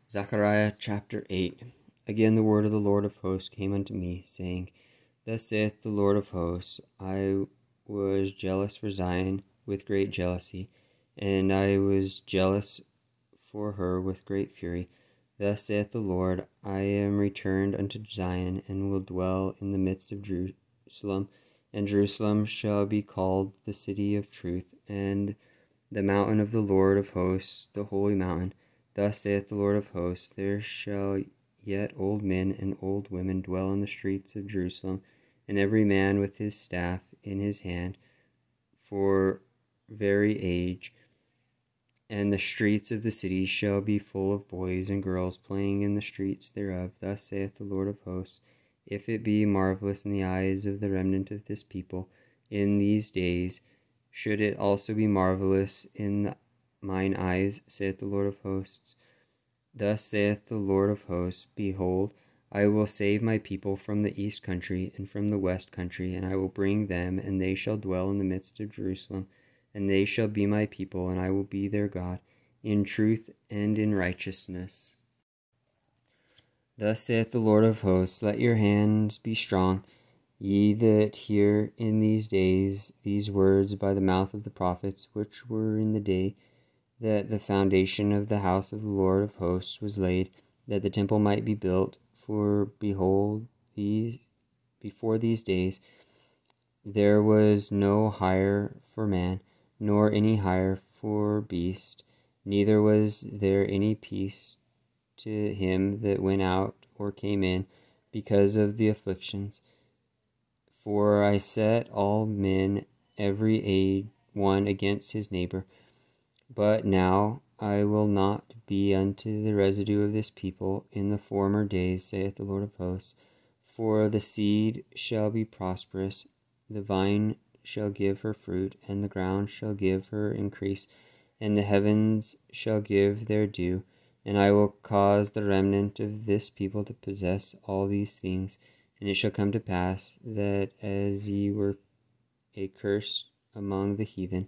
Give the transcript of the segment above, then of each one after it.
Zechariah chapter 8. Again the word of the Lord of hosts came unto me, saying, Thus saith the Lord of hosts, I was jealous for Zion with great jealousy, and I was jealous for her with great fury. Thus saith the Lord, I am returned unto Zion, and will dwell in the midst of Jerusalem, and Jerusalem shall be called the city of truth, and the mountain of the Lord of hosts, the holy mountain. Thus saith the Lord of hosts, there shall yet old men and old women dwell in the streets of Jerusalem, and every man with his staff in his hand, for very age. And the streets of the city shall be full of boys and girls playing in the streets thereof. Thus saith the Lord of hosts, if it be marvelous in the eyes of the remnant of this people in these days, should it also be marvelous in mine eyes, saith the Lord of hosts. Thus saith the Lord of hosts, behold, I will save my people from the east country and from the west country, and I will bring them, and they shall dwell in the midst of Jerusalem, and they shall be my people, and I will be their God, in truth and in righteousness. Thus saith the Lord of hosts, let your hands be strong, ye that hear in these days these words by the mouth of the prophets, which were in the day that the foundation of the house of the Lord of hosts was laid, that the temple might be built. For behold, before these days there was no hire for man, nor any hire for beast, neither was there any peace to him that went out or came in, because of the afflictions. For I set all men every one against his neighbor. But now I will not be unto the residue of this people in the former days, saith the Lord of hosts. For the seed shall be prosperous, the vine shall give her fruit, and the ground shall give her increase, and the heavens shall give their dew. And I will cause the remnant of this people to possess all these things. And it shall come to pass that as ye were a curse among the heathen,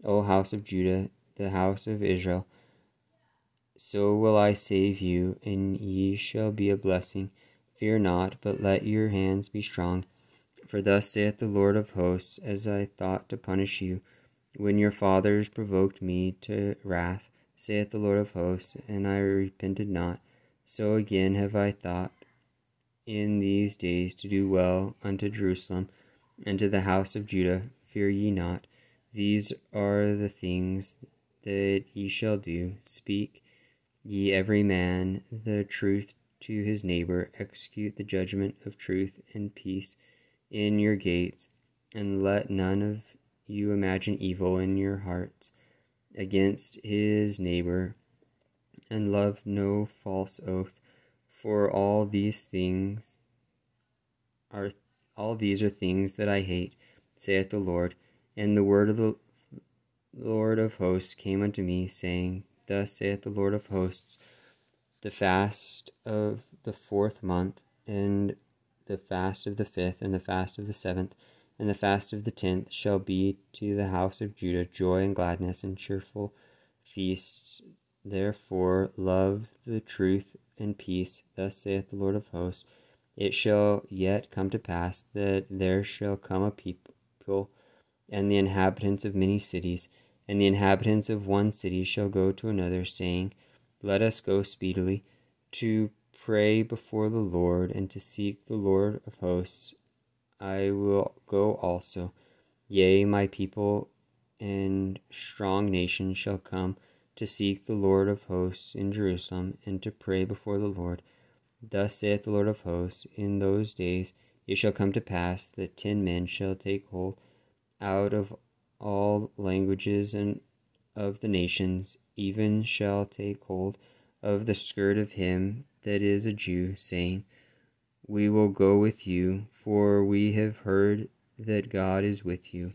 O house of Judah, the house of Israel, so will I save you, and ye shall be a blessing. Fear not, but let your hands be strong. For thus saith the Lord of hosts, as I thought to punish you, when your fathers provoked me to wrath, saith the Lord of hosts, and I repented not, so again have I thought in these days to do well unto Jerusalem, and to the house of Judah. Fear ye not. These are the things that ye shall do. Speak ye every man the truth to his neighbor. Execute the judgment of truth and peace in your gates, and let none of you imagine evil in your hearts against his neighbor, and love no false oath. For all these are things that I hate, saith the Lord. And the word of the Lord of hosts came unto me, saying, Thus saith the Lord of hosts, the fast of the 4th month, and the fast of the 5th, and the fast of the 7th, and the fast of the 10th shall be to the house of Judah joy and gladness and cheerful feasts. Therefore love the truth and peace. Thus saith the Lord of hosts, it shall yet come to pass that there shall come a people, and the inhabitants of many cities, and the inhabitants of one city shall go to another, saying, Let us go speedily to pray before the Lord, and to seek the Lord of hosts. I will go also. Yea, my people and strong nation shall come to seek the Lord of hosts in Jerusalem, and to pray before the Lord. Thus saith the Lord of hosts, in those days it shall come to pass that 10 men shall take hold out of all languages and of the nations, even shall take hold of the skirt of him that is a Jew, saying, We will go with you, for we have heard that God is with you.